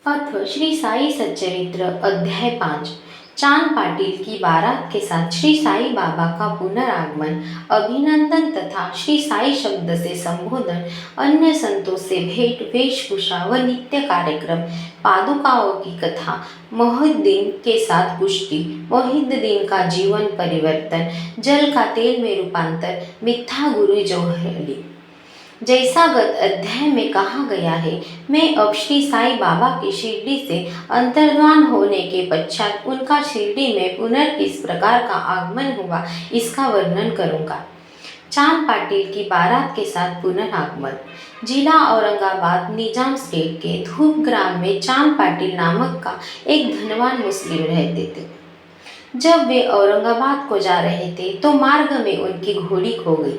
अथ श्री साई सच्चरित्र अध्याय 5। चांद पाटिल की बारात के साथ श्री साई बाबा का पुनरागमन, अभिनंदन तथा श्री साई शब्द से संबोधन, अन्य संतों से भेंट, वेशभूषा व नित्य कार्यक्रम, पादुकाओं की कथा, मोहिद्दीन के साथ कुश्ती, मोहिद्दीन का जीवन परिवर्तन, जल का तेल में रूपांतर, मिथ्या गुरु जोहली। जैसा गत अध्याय में कहा गया है, मैं अब श्री साई बाबा की शिरडी से अंतर्ध्यान होने के पश्चात उनका शिरडी में पुनर्किस प्रकार का आगमन हुआ, इसका वर्णन करूंगा। चांद पाटिल की बारात के साथ पुनरागमन। जिला औरंगाबाद निजाम स्टेट के धूप ग्राम में चांद पाटिल नामक का एक धनवान मुस्लिम रहते थे। जब वे औरंगाबाद को जा रहे थे तो मार्ग में उनकी घोड़ी खो गई।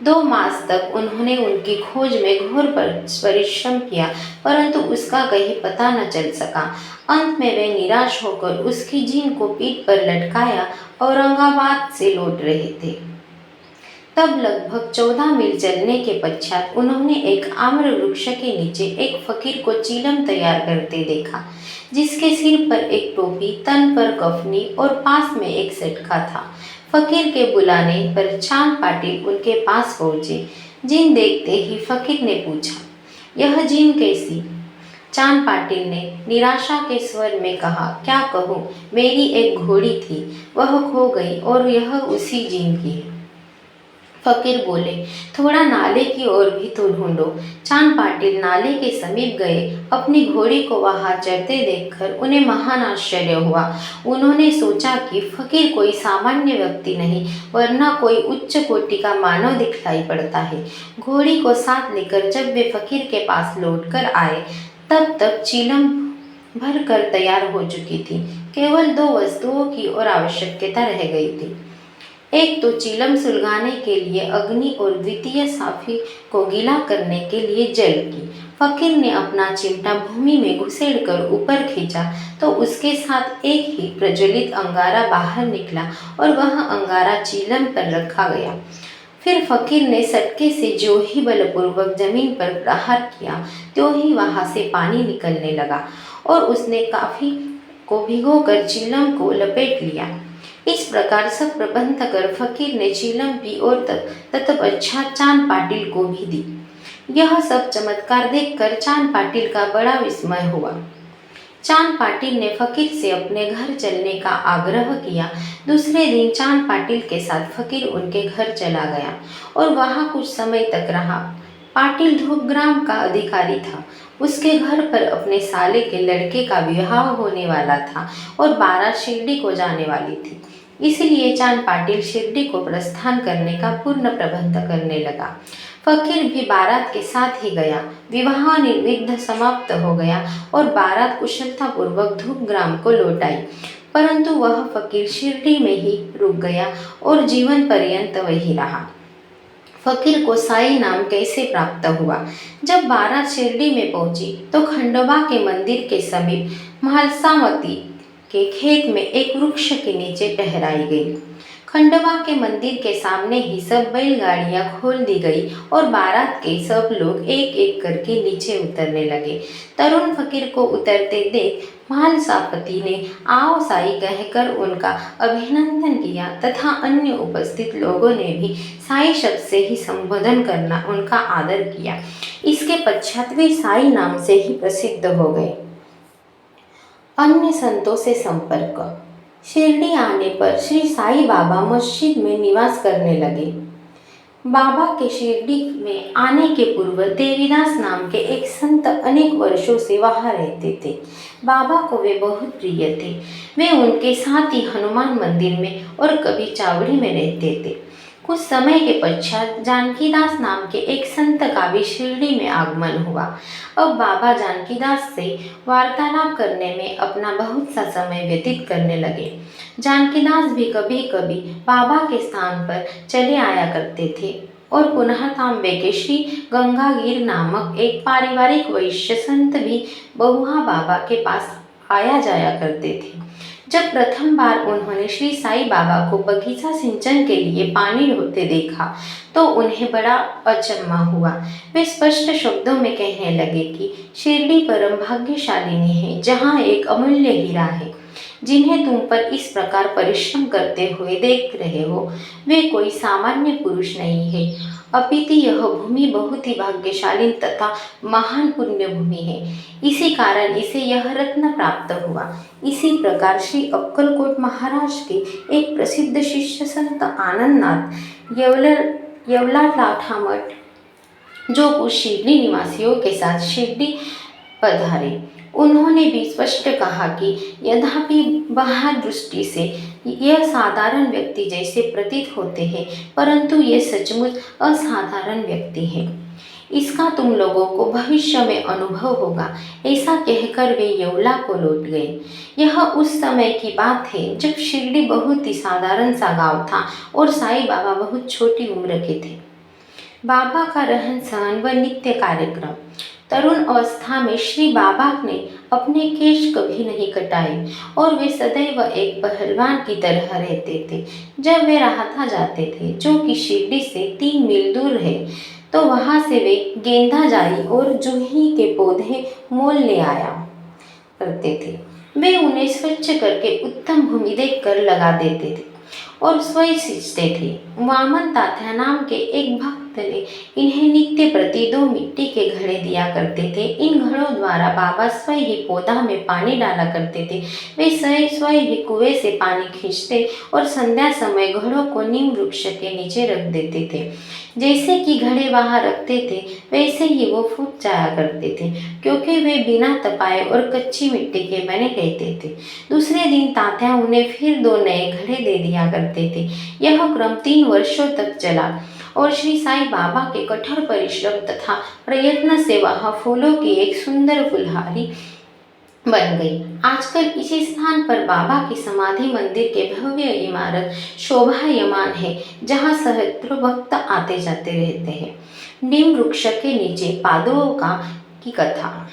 2 मास तक उन्होंने उनकी खोज में घोर परिश्रम किया, परंतु उसका कहीं पता न चल सका। अंत में वे निराश होकर उसकी जीन को पीठ पर लटकाया औरंगाबाद से लौट रहे थे। तब लगभग 14 मील चलने के पश्चात उन्होंने एक आम्र वृक्ष के नीचे एक फकीर को चीलम तैयार करते देखा, जिसके सिर पर एक टोपी, तन पर कफनी और पास में एक सटका था। फकीर के बुलाने पर चांद पाटिल उनके पास पहुंचे। जीन देखते ही फकीर ने पूछा, यह जीन कैसी? चांद पाटिल ने निराशा के स्वर में कहा, क्या कहूँ, मेरी एक घोड़ी थी, वह खो गई और यह उसी जीन की है। फकीर बोले, थोड़ा नाले की ओर भी तो ढूंढो। चांद पाटिल नाले के समीप गए। अपनी घोड़ी को वहां चरते देखकर उन्हें महान आश्चर्य हुआ। उन्होंने सोचा कि फकीर कोई सामान्य व्यक्ति नहीं, वरना कोई उच्च कोटि का मानव दिखलाई पड़ता है। घोड़ी को साथ लेकर जब वे फकीर के पास लौटकर आए, तब तक चीलम भर कर तैयार हो चुकी थी। केवल 2 वस्तुओं की और आवश्यकता रह गई थी। एक तो चीलम सुलगाने के लिए अग्नि और द्वितीय साफी को गीला करने के लिए जल की। फकीर ने अपना चिमटा भूमि में घुसेड़कर ऊपर खींचा तो उसके साथ एक ही प्रज्वलित अंगारा बाहर निकला और वह अंगारा चीलम पर रखा गया। फिर फकीर ने सटके से जो ही बलपूर्वक जमीन पर प्रहार किया, त्यों ही वहां से पानी निकलने लगा और उसने काफी को भिगोकर चीलम को लपेट लिया। इस प्रकार सब प्रबंध कर फकीर ने चीलम पी और तत्पश्चात चांद पाटिल को भी दी। यह सब चमत्कार देखकर चांद पाटिल का बड़ा विस्मय हुआ। चांद पाटिल ने फकीर से अपने घर चलने का आग्रह किया। दूसरे दिन चांद पाटिल के साथ फकीर उनके घर चला गया और वहां कुछ समय तक रहा। पाटिल धूपग्राम का अधिकारी था। उसके घर पर अपने साले के लड़के का विवाह होने वाला था और बारात शिरडी को जाने वाली थी। इसलिए चांद पाटिल शिरडी को प्रस्थान करने का पूर्ण प्रबंध करने लगा। फकीर भी बारात के साथ ही गया। विवाह निर्विघ्न समाप्त हो गया और बारात कुशलतापूर्वक धूपग्राम को लौट आई, परंतु वह फकीर शिरडी में ही रुक गया और जीवन पर्यंत वही रहा। फकीर को साई नाम कैसे प्राप्त हुआ? जब बारात शिरडी में पहुंची तो खंडोबा के मंदिर के समीप महलसामती के खेत में एक वृक्ष के नीचे ठहराई गई। खंडोबा के मंदिर के सामने ही सब बैलगाड़ियां खोल दी गई और बारात के सब लोग एक एक करके नीचे उतरने लगे। तरुण फकीर को उतरते देख महलसापति ने आओ साई कहकर उनका अभिनंदन किया तथा अन्य उपस्थित लोगों ने भी साई शब्द से ही संबोधन करना उनका आदर किया। इसके पश्चात वे साई नाम से ही प्रसिद्ध हो गए। अन्य संतों से संपर्क। शिरडी आने पर श्री साई बाबा मस्जिद में निवास करने लगे। बाबा के शिरडी में आने के पूर्व देवीदास नाम के एक संत अनेक वर्षों से वहाँ रहते थे। बाबा को वे बहुत प्रिय थे। वे उनके साथ ही हनुमान मंदिर में और कभी चावड़ी में रहते थे। कुछ समय के पश्चात जानकीदास नाम के एक संत का भी शिरडी में आगमन हुआ। अब बाबा जानकीदास से वार्तालाप करने में अपना बहुत सा समय व्यतीत करने लगे। जानकीदास भी कभी कभी बाबा के स्थान पर चले आया करते थे और पुनः तांबे के श्री गंगागीर नामक एक पारिवारिक वैश्य संत भी बहुहा बाबा के पास आया जाया करते थे। जब प्रथम बार उन्होंने श्री साईं बाबा को बगीचा सिंचन के लिए पानी ढोते देखा तो उन्हें बड़ा अचम्भा हुआ। वे स्पष्ट शब्दों में कहने लगे कि शिरडी परम भाग्यशालिनी है, जहाँ एक अमूल्य हीरा है। जिन्हें तुम पर इस प्रकार परिश्रम करते हुए देख रहे हो, वे कोई सामान्य पुरुष नहीं है, अपितु यह भूमि बहुत ही भाग्यशाली तथा महान पुण्य भूमि है। इसी कारण इसे यह रत्न प्राप्त हुआ। इसी प्रकार श्री अक्कलकोट महाराज के एक प्रसिद्ध शिष्य संत आनंदनाथ येवला ठामठ, जो कुछ शिरडी निवासियों के साथ शिरडी पधारे, उन्होंने भी स्पष्ट कहा कि यद्यपि बाह्य दृष्टि से यह साधारण व्यक्ति जैसे प्रतीत होते हैं, परंतु ये सचमुच असाधारण व्यक्ति है। इसका तुम लोगों को भविष्य में अनुभव होगा। ऐसा कहकर वे येवला को लौट गए। यह उस समय की बात है जब शिरडी बहुत ही साधारण सा गांव था और साईं बाबा बहुत छोटी उम्र के थे। बाबा का रहन सहन व नित्य कार्यक्रम। तरुण अवस्था में श्री बाबा ने अपने केश कभी नहीं कटाए और वे सदैव एक पहलवान की तरह रहते थे। जब वे राहता जाते थे, जो कि शिरडी से 3 मील दूर है, तो वहाँ से वे गेंदा जाई और जूही के पौधे मोल ले आया करते थे। वे उन्हें स्वच्छ करके उत्तम भूमि देखकर लगा देते थे और स्वयं सींचते थे। वामन तात्या नाम के एक भक्त ने इन्हें नित्य प्रति 2 मिट्टी के घड़े दिया करते थे। इन घड़ों द्वारा बाबा स्वयं ही पौधा में पानी डाला करते थे। वे स्वयं ही कुएं से पानी खींचते और संध्या समय घड़ों को नीम वृक्ष के नीचे रख देते थे। जैसे कि घड़े वहाँ रखते थे, वैसे ही वो फूट जाया करते थे, क्योंकि वे बिना तपाए और कच्ची मिट्टी के बने रहते थे। दूसरे दिन तात्या उन्हें फिर 2 नए घड़े दे दिया करते थे। यह क्रम 3 वर्षों तक चला और श्री साईं बाबा के कठोर परिश्रम तथा प्रयत्न से वह फूलों की एक सुंदर फुलहारी बन गई। आजकल इसी स्थान पर बाबा की समाधि मंदिर के भव्य इमारत शोभायमान है, जहाँ सहस्त्रों भक्त आते जाते रहते हैं। नीम वृक्ष के नीचे पादुओं की कथा।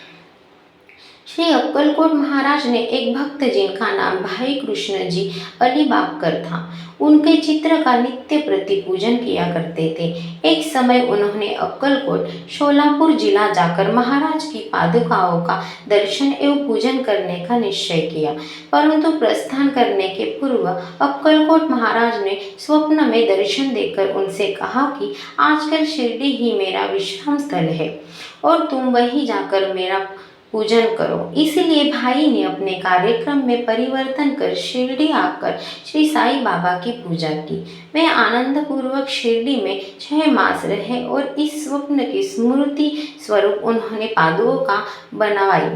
श्री अक्कलकोट महाराज ने एक भक्त जिनका नाम भाई कृष्ण जी अलीबागकर था, उनके चित्र का नित्य प्रति पूजन किया करते थे। एक समय उन्होंने अक्कलकोट शोलापुर जिला जाकर महाराज की पादुकाओं का दर्शन एवं पूजन करने का निश्चय किया, परंतु प्रस्थान करने के पूर्व अक्कलकोट महाराज ने स्वप्न में दर्शन देकर उनसे कहा कि आजकल शिरडी ही मेरा विश्राम स्थल है और तुम वहीं जाकर मेरा पूजन करो। इसलिए भाई ने अपने कार्यक्रम में परिवर्तन कर शिरडी आकर श्री साईं बाबा की पूजा की। वे आनंद पूर्वक शिरडी में 6 मास रहे और इस स्वप्न की स्मृति स्वरूप उन्होंने पादुओं का बनवाई।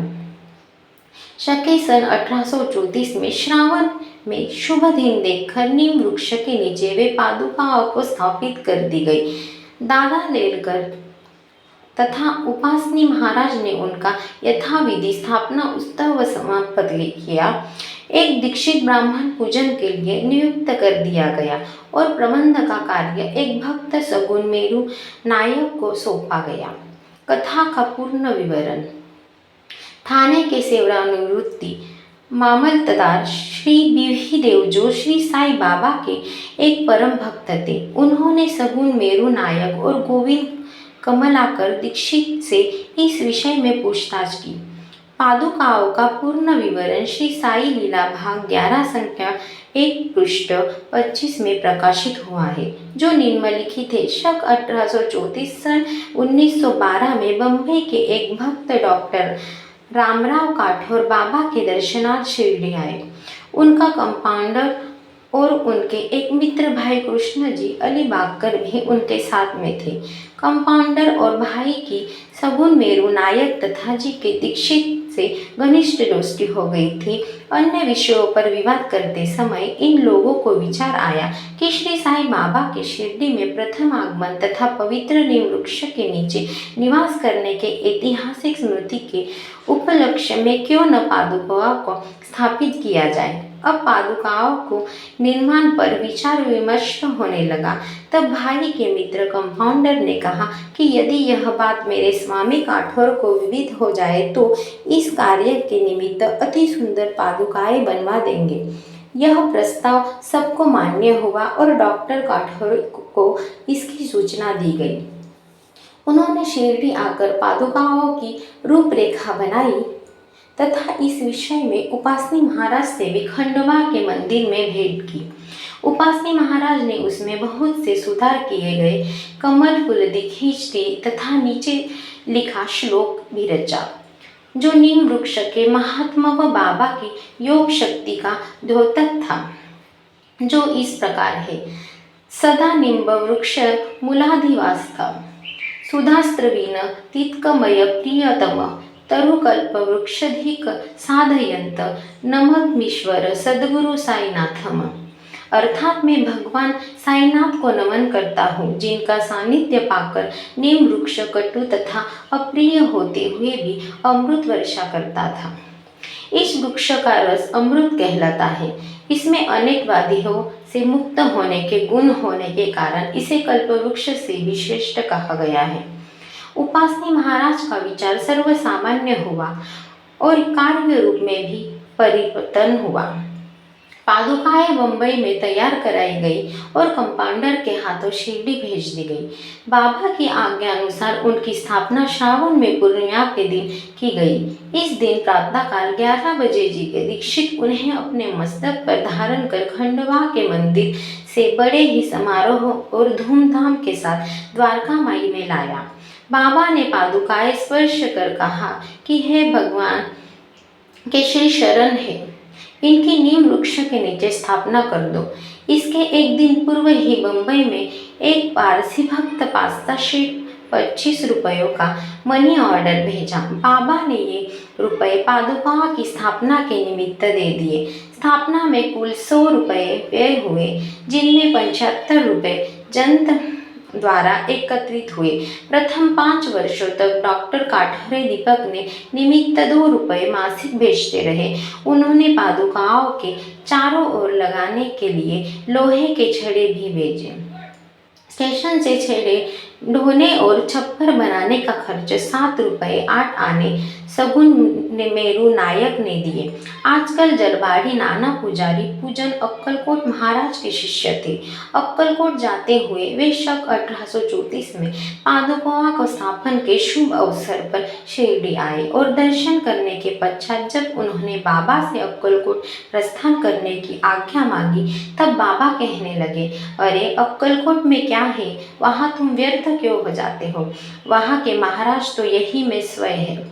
शके सन 1834 में श्रावण में शुभ दिन देखकर नीम वृक्ष के नीचे वे पादुकाओं को स्थापित कर दी गई। दादा लेलकर तथा उपासनी महाराज ने उनका यथाविधि स्थापना उत्सव समाप्त किया। एक दीक्षित ब्राह्मण पूजन के लिए नियुक्त कर दिया गया और प्रबंध का कार्य एक भक्त सगुन मेरू नायक को सौंपा गया। कथा का पूर्ण विवरण। थाने के सेवानिवृत्ति मामलतदार श्री बीवी देव, जो श्री साईं बाबा के एक परम भक्त थे, उन्होंने सगुन मेरू नायक और गोविंद कमलाकर दीक्षित से इस विषय में पूछताछ की। पादुकाओं का पूर्ण विवरण श्री साई लीला भाग 11 संख्या 1 पृष्ठ 25 में प्रकाशित हुआ है, जो निम्नलिखित है। शक 1834 सन 1912 में बम्बई के एक भक्त डॉक्टर रामराव काठौर बाबा के दर्शनार्थ शिरडी आए। उनका कंपाउंडर और उनके एक मित्र भाई कृष्ण जी अलीबागकर भी उनके साथ में थे। कंपाउंडर और भाई की सगुन मेरू नायक तथा जी के दीक्षित से घनिष्ठ दोस्ती हो गई थी। अन्य विषयों पर विवाद करते समय इन लोगों को विचार आया कि श्री साईं बाबा के शिरडी में प्रथम आगमन तथा पवित्र नीम वृक्ष के नीचे निवास करने के ऐतिहासिक स्मृति के उपलक्ष्य में क्यों न पादुकाओं को स्थापित किया जाए। अब पादुकाओं को निर्माण पर विचार विमर्श होने लगा। तब भाई के मित्र कंपाउंडर ने कहा कि यदि यह बात मेरे स्वामी काठौर को विदित हो जाए तो इस कार्य के निमित्त अति सुंदर पादुकाएं बनवा देंगे। यह प्रस्ताव सबको मान्य हुआ और डॉक्टर काठौर को इसकी सूचना दी गई। उन्होंने शिरडी आकर पादुकाओं की रूपरेखा बनाई तथा इस विषय में उपासनी महाराज से भी खंडवा के मंदिर में भेंट की। उपासनी महाराज ने उसमें बहुत से सुधार किए गए, कमल फूल खींचते तथा नीचे लिखा श्लोक भी रचा, जो नीम वृक्ष के महात्मा व बाबा की योग शक्ति का द्योतक था, जो इस प्रकार है। सदा निम्ब वृक्ष मूलाधिवास्तव सुधास्त्रवीण तित्कमय प्रियतम तरुकल्प वृक्षधिक साधयंत नममीश्वर सद्गुरु साईनाथम। अर्थात मैं भगवान साईनाथ को नमन करता हूँ, जिनका सानिध्य पाकर नीम वृक्ष कटु तथा अप्रिय होते हुए भी अमृत वर्षा करता था। इस वृक्ष का रस अमृत कहलाता है। इसमें अनेक व्याधियों से मुक्त होने के गुण होने के कारण इसे कल्पवृक्ष से भी श्रेष्ठ कहा गया है। उपासनी महाराज का विचार सर्वसामान्य हुआ और कार्य रूप में भी परिवर्तन हुआ। पादुकाएं बंबई में तैयार कराई गई और कंपाउंडर के हाथों शिरडी भेज दी गई। बाबा की आज्ञा अनुसार उनकी स्थापना श्रावण में पूर्णिमा के दिन की गई। इस दिन प्रातःकाल 11 बजे जी के दीक्षित उन्हें अपने मस्तक पर धारण कर खंडवा के मंदिर से बड़े ही समारोह और धूमधाम के साथ द्वारका माई में लाया। बाबा ने पादुकाएं स्पर्श कर कहा कि हे भगवान के श्री शरण है, इनकी नीम वृक्ष के नीचे स्थापना कर दो। इसके एक दिन पूर्व ही बंबई में एक पारसी भक्त पास्ता शीट 25 रुपयों का मनी ऑर्डर भेजा। बाबा ने ये रुपए पादुकाओं की स्थापना के निमित्त दे दिए। स्थापना में कुल 100 रुपये व्यय हुए, जिनमें 75 रुपये जंत द्वारा एकत्रित हुए। प्रथम 5 वर्षों तक डॉक्टर काठौरे दीपक ने निमित्त 2 रुपये मासिक भेजते रहे। उन्होंने पादुकाओं के चारों ओर लगाने के लिए लोहे के छड़े भी भेजे। स्टेशन से छड़े ढोने और छप्पर बनाने का खर्च 7 रुपये 8 आने सगुन मेरू नायक ने दिए। आजकल जलवाड़ी नाना पुजारी पूजन अक्कलकोट महाराज के शिष्य थे। अक्कलकोट जाते हुए वे शक 1834 में पादुकाओं को स्थापन के शुभ अवसर पर शिरडी आए और दर्शन करने के पश्चात जब उन्होंने बाबा से अक्कलकोट प्रस्थान करने की आज्ञा मांगी, तब बाबा कहने लगे, अरे अक्कलकोट में क्या है, वहाँ तुम व्यर्थ क्यों हो जाते हो, वहाँ के महाराज तो यही में स्वयं है।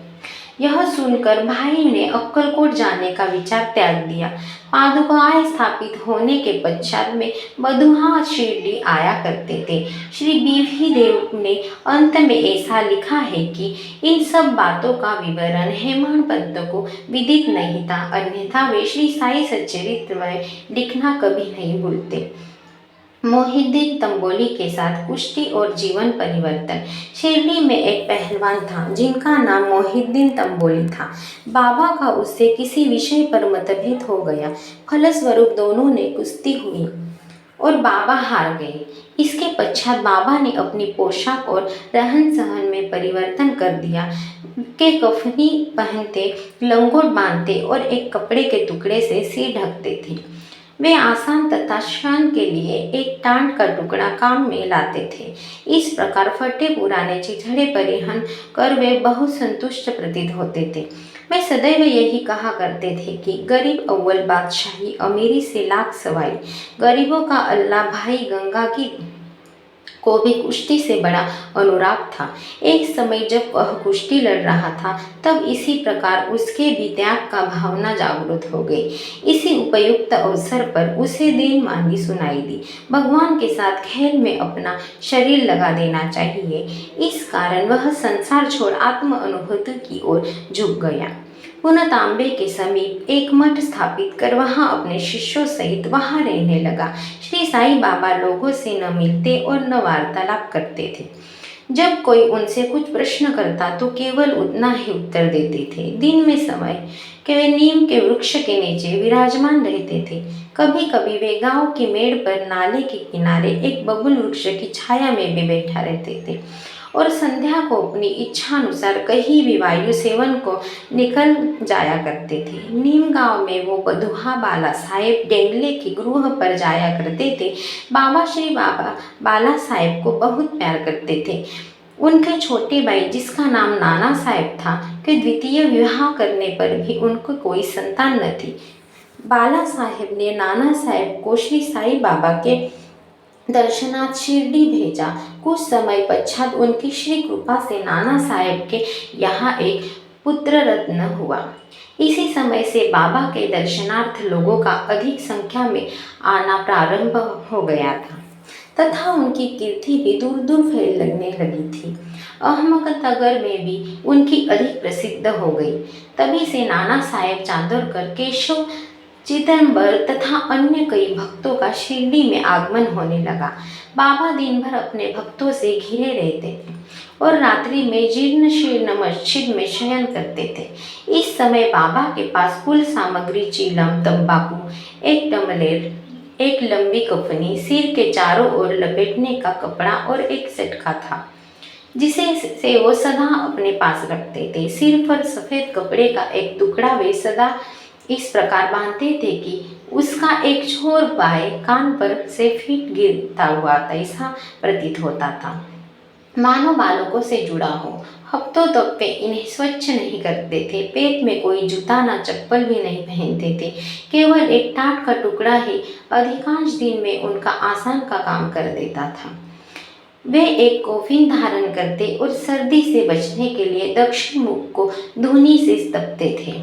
यह सुनकर भाई ने अक्कलकोट जाने का विचार त्याग दिया। पादुकाएं स्थापित होने के पश्चात में बधुआ शिरडी आया करते थे। श्री बीवी देव ने अंत में ऐसा लिखा है कि इन सब बातों का विवरण हेमंत पंत को विदित नहीं था, अन्यथा वे श्री साई सच्चरित्र में लिखना कभी नहीं भूलते। मोहिद्दीन तंबोली के साथ कुश्ती और जीवन परिवर्तन। शिरडी में एक पहलवान था जिनका नाम मोहिद्दीन तंबोली था। बाबा का उससे किसी विषय पर मतभेद हो गया। फलस्वरूप दोनों ने कुश्ती हुई और बाबा हार गए। इसके पश्चात बाबा ने अपनी पोशाक और रहन सहन में परिवर्तन कर दिया के कफनी पहनते, लंगोट बांधते और एक कपड़े के टुकड़े से सिर ढकते थे। वे आसान तथा क्षण के लिए एक टांड का टुकड़ा काम में लाते थे। इस प्रकार फटे पुराने चिथड़े परिहन कर वे बहुत संतुष्ट प्रतीत होते थे। वे सदैव यही कहा करते थे कि गरीब अव्वल बादशाही, अमीरी से लाख सवाई। गरीबों का अल्लाह भाई गंगा की को भी कुश्ती से बड़ा अनुराग था। एक समय जब वह कुश्ती लड़ रहा था, तब इसी प्रकार उसके भी त्याग का भावना जागृत हो गई। इसी उपयुक्त अवसर पर उसे दीन मांगी सुनाई दी। भगवान के साथ खेल में अपना शरीर लगा देना चाहिए। इस कारण वह संसार छोड़ आत्म अनुभूति की ओर झुक गया। पुनः तांबे के समीप एक मठ स्थापित कर वहां अपने शिष्यों सहित वहां रहने लगा। श्री साईं बाबा लोगों से न मिलते और न वार्तालाप करते थे। जब कोई उनसे कुछ प्रश्न करता तो केवल उतना ही उत्तर देते थे। दिन में समय के वे नीम के वृक्ष के नीचे विराजमान रहते थे। कभी कभी वे गांव की मेड़ पर नाले के किनारे एक बबूल वृक्ष की छाया में भी बैठा रहते थे और संध्या को अपनी इच्छा अनुसार कहीं भी वायु सेवन को निकल जाया करते थे। नीम गांव में वो बधुआ बाला साहेब डेंगले के गृह पर जाया करते थे। बाबा श्री बाबा बाला साहेब को बहुत प्यार करते थे। उनके छोटे भाई जिसका नाम नाना साहेब था के द्वितीय विवाह करने पर भी उनको कोई संतान न थी। बाला साहेब ने नाना साहेब को श्री साईं बाबा के दर्शनार्थ शिरडी भेजा। कुछ समय पश्चात उनकी श्री कृपा से नाना साहेब के यहाँ एक पुत्र रत्न हुआ। इसी समय से बाबा के दर्शनार्थ लोगों का अधिक संख्या में आना प्रारंभ हो गया था तथा उनकी कीर्ति भी दूर दूर फैलने लगी थी। अहमदनगर में भी उनकी अधिक प्रसिद्ध हो गई। तभी से नाना साहेब चांदोरकर, केशव चिदंबर तथा अन्य कई भक्तों का शिरडी में आगमन होने लगा। बाबा दिन भर अपने भक्तों से घिरे रहते थे और रात्रि में जीर्ण शीर्ण मस्जिद में शयन करते थे। इस समय बाबा के पास कुल सामग्री चीलम, तंबाकू, एक टमलेर, एक लंबी कफनी, सिर के चारों ओर लपेटने का कपड़ा और एक सटका था जिसे से वो सदा अपने पास रखते थे। सिर पर सफ़ेद कपड़े का एक टुकड़ा वे सदा इस प्रकार बांधते थे कि उसका एक छोर बाएं कान पर से फीट गिरता हुआ ऐसा प्रतीत होता था, मानो बालकों से जुड़ा हो। हफ्तों तक वे इन्हें स्वच्छ नहीं करते थे। पेट में कोई जूता ना चप्पल भी नहीं पहनते थे। केवल एक टाट का टुकड़ा ही अधिकांश दिन में उनका आसान का काम कर देता था। वे एक कौफिन धारण करते और सर्दी से बचने के लिए दक्षिण मुख को धूनी से तपते थे।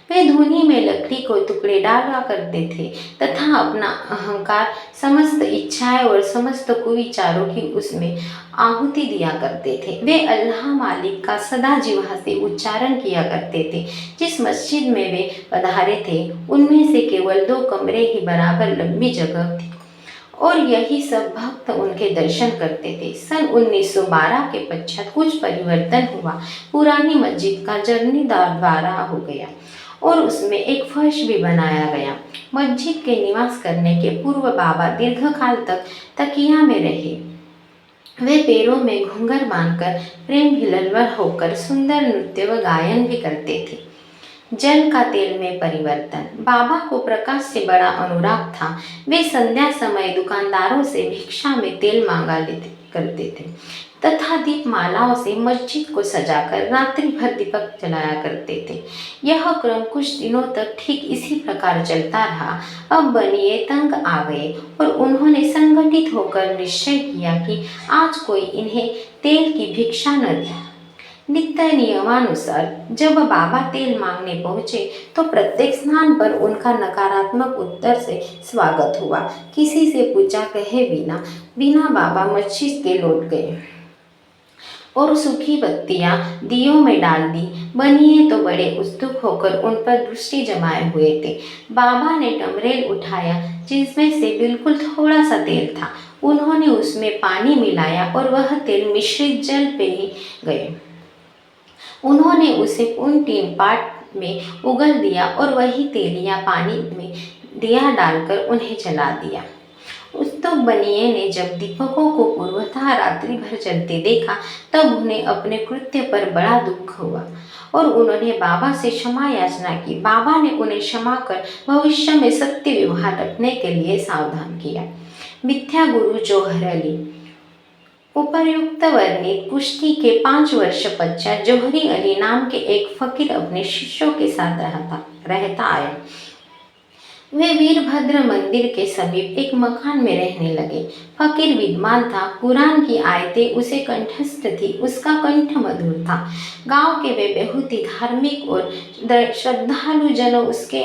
वे धूनी में लकड़ी को टुकड़े डाला करते थे तथा अपना अहंकार, समस्त इच्छाएं और समस्त कुविचारों की उसमें आहुति दिया करते थे। वे अल्लाह मालिक का सदा जिह्वा से उच्चारण किया करते थे। जिस मस्जिद में वे पधारे थे उनमें से केवल 2 कमरे ही बराबर लंबी जगह थी और यही सब भक्त उनके दर्शन करते थे। सन 1912 के पश्चात कुछ परिवर्तन हुआ। पुरानी मस्जिद का जर्नीदार द्वारा हो गया और उसमें एक फर्श भी बनाया गया। मस्जिद के निवास करने के पूर्व बाबा दीर्घकाल तक तकिया में रहे। वे पैरों में घूंघर बांधकर प्रेम विलवल होकर सुंदर नृत्य व गायन भी करते थे। जल का तेल में परिवर्तन। बाबा को प्रकाश से बड़ा अनुराग था। वे संध्या समय दुकानदारों से भिक्षा में तेल मांगा लेते करते थे तथा दीपमालाओं से मस्जिद को सजाकर रात्रि भर दीपक जलाया करते थे। यह क्रम कुछ दिनों तक ठीक इसी प्रकार चलता रहा। अब बनिए तंग आ गए और उन्होंने संगठित होकर निश्चय किया कि आज कोई इन्हें तेल की भिक्षा न दे। नित्य नियमानुसार जब बाबा तेल मांगने पहुँचे तो प्रत्येक स्नान पर उनका नकारात्मक उत्तर से स्वागत हुआ। किसी से पूछा कहे बिना बिना बाबा मस्जिद के लौट गए और सूखी बत्तियां दियों में डाल दी। बनिए तो बड़े उत्सुक होकर उन पर दृष्टि जमाए हुए थे। बाबा ने टमरेल उठाया जिसमें से बिल्कुल थोड़ा सा तेल था। उन्होंने उसमें पानी मिलाया और वह तेल मिश्रित जल पे ही गए। उन्होंने उसे उन 3 पाट में उगल दिया और वही तेलिया पानी में दिया डालकर उन्हें जला दिया। उत्सुक बनिए ने जब दीपकों को पूर्वतः रात्रि भर जलते देखा तब उन्हें अपने कृत्य पर बड़ा दुख हुआ और उन्होंने बाबा से क्षमा याचना की। बाबा ने उन्हें क्षमा कर भविष्य में सत्य व्यवहार रखने के लिए सावधान किया। मिथ्या गुरु जौहर अली। उपर्युक्त वर्णित कुश्ती के 5 वर्ष पश्चात जौहरी अली नाम के एक फकीर अपने शिष्यों के साथ रहता आया। वे वीरभद्र मंदिर के समीप एक मकान में रहने लगे। फकीर विद्वान था। कुरान की आयतें उसे कंठस्थ थी। उसका कंठ मधुर था। गांव के वे बहुत ही धार्मिक और श्रद्धालु जन उसके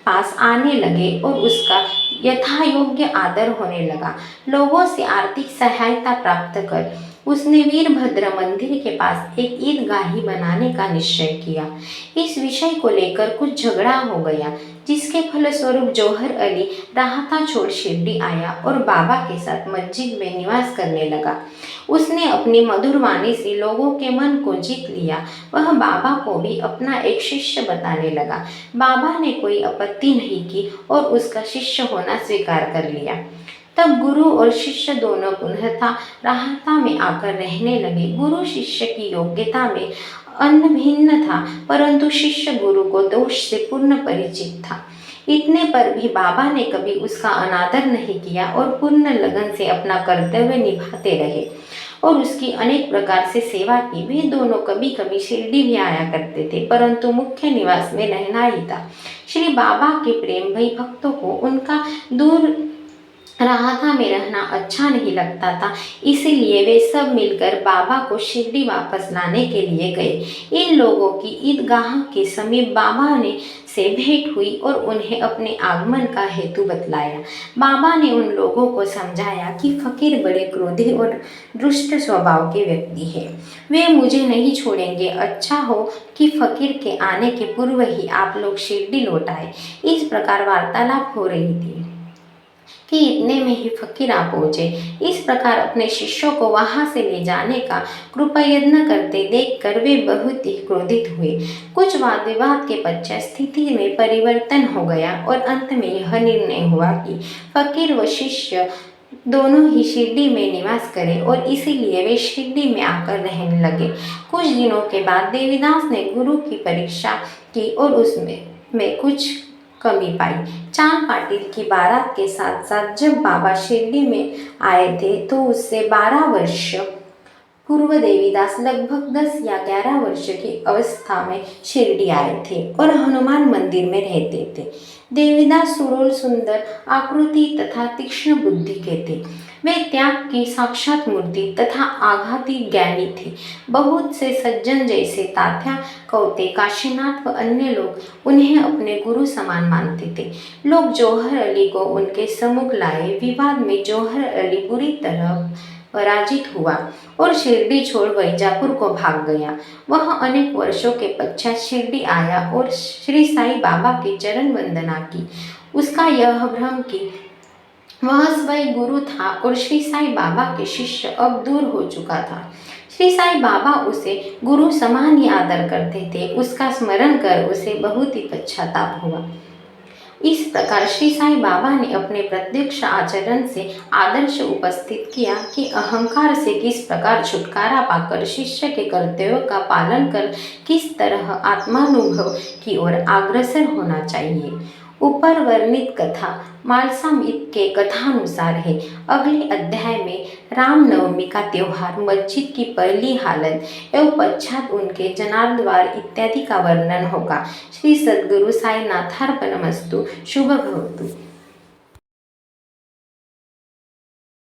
पास आने लगे और उसका यथायोग्य आदर होने लगा। लोगों से आर्थिक सहायता प्राप्त कर उसने वीरभद्र मंदिर के पास एक ईदगाह बनाने का निश्चय किया। इस विषय को लेकर कुछ झगड़ा हो गया, जिसके फलस्वरूप जौहर अली राहता छोड़ शिरडी आया और बाबा के साथ मस्जिद में निवास करने लगा। उसने अपनी मधुर वाणी से लोगों के मन को जीत लिया। वह बाबा को भी अपना एक शिष्य बताने लगा। बाबा ने कोई आपत्ति नहीं की और उसका शिष्य होना स्वीकार कर लिया। तब गुरु और शिष्य दोनों पुनः राहता में आकर रहने लगे। गुरु शिष्य की योग्यता में अन्न भिन्न था, परंतु शिष्य गुरु को दोष से पूर्ण परिचित था। इतने पर भी बाबा ने कभी उसका अनादर नहीं किया और पूर्ण लगन से अपना कर्तव्य निभाते रहे और उसकी अनेक प्रकार से सेवा की। वे दोनों कभी कभी शिरडी भी आया करते थे, परंतु मुख्य निवास में रहना ही था। श्री बाबा के प्रेम भई भक्तों को उनका दूर राहता में रहना अच्छा नहीं लगता था, इसीलिए वे सब मिलकर बाबा को शिरडी वापस लाने के लिए गए। इन लोगों की ईदगाह के समीप बाबा ने से भेंट हुई और उन्हें अपने आगमन का हेतु बतलाया। बाबा ने उन लोगों को समझाया कि फकीर बड़े क्रोधी और दुष्ट स्वभाव के व्यक्ति हैं। वे मुझे नहीं छोड़ेंगे। अच्छा हो कि फकीर के आने के पूर्व ही आप लोग शिरडी लौट आए। इस प्रकार वार्तालाप हो रही थी कि इतने में ही फकीर आ पहुंचे। इस प्रकार अपने शिष्यों को वहां से ले जाने का कृपायत्न करते देखकर वे बहुत ही क्रोधित हुए। कुछ वाद विवाद के पश्चात स्थिति में परिवर्तन हो गया और अंत में यह निर्णय हुआ कि फकीर व शिष्य दोनों ही शिरडी में निवास करें और इसीलिए वे शिरडी में आकर रहने लगे। कुछ दिनों के बाद देवीदास ने गुरु की परीक्षा की और उसमें कुछ कमी पाई। चांद पाटिल की बारात के साथ साथ जब बाबा शिरडी में आए थे तो उससे 12 वर्ष पूर्व देवीदास लगभग 10 या 11 वर्ष की अवस्था में शिरडी आए थे और हनुमान मंदिर में रहते थे। देवीदास सुरोल सुंदर आकृति तथा तीक्ष्ण बुद्धि के थे। वे त्याग की साक्षात मूर्ति तथा आघाती ज्ञानी थे। बहुत से सज्जन जैसे तात्या कौते, काशीनाथ व अन्य लोग उन्हें अपने गुरु समान मानते थे। लोग जौहर अली को उनके सम्मुख लाए। विवाद में जौहर अली बुरी तरह पराजित हुआ और शिरडी छोड़ वैजापुर को भाग गया। वह अनेक वर्षों के पश्चात शिरडी आया और श्री साईं बाबा की चरण वंदना की। उसका यह भ्रम कि वह स्वयं गुरु था और श्री साईं बाबा के शिष्य अब दूर हो चुका था। श्री साईं बाबा उसे गुरु समान ही आदर करते थे। उसका स्मरण कर उसे बहुत ही पश्चाताप हुआ। इस प्रकार श्री साईं बाबा ने अपने प्रत्यक्ष आचरण से आदर्श उपस्थित किया कि अहंकार से किस प्रकार छुटकारा पाकर शिष्य के कर्तव्यों का पालन कर किस तरह आत्मानुभव की ओर अग्रसर होना चाहिए। ऊपर वर्णित कथा मालसामित के कथानुसार है। अगले अध्याय में रामनवमी का त्योहार, मस्जिद की पहली हालत एवं पश्चात उनके जनार्द्वार इत्यादि का वर्णन होगा। श्री सद्गुरु साईनाथार्पणमस्तु। शुभ भवतु।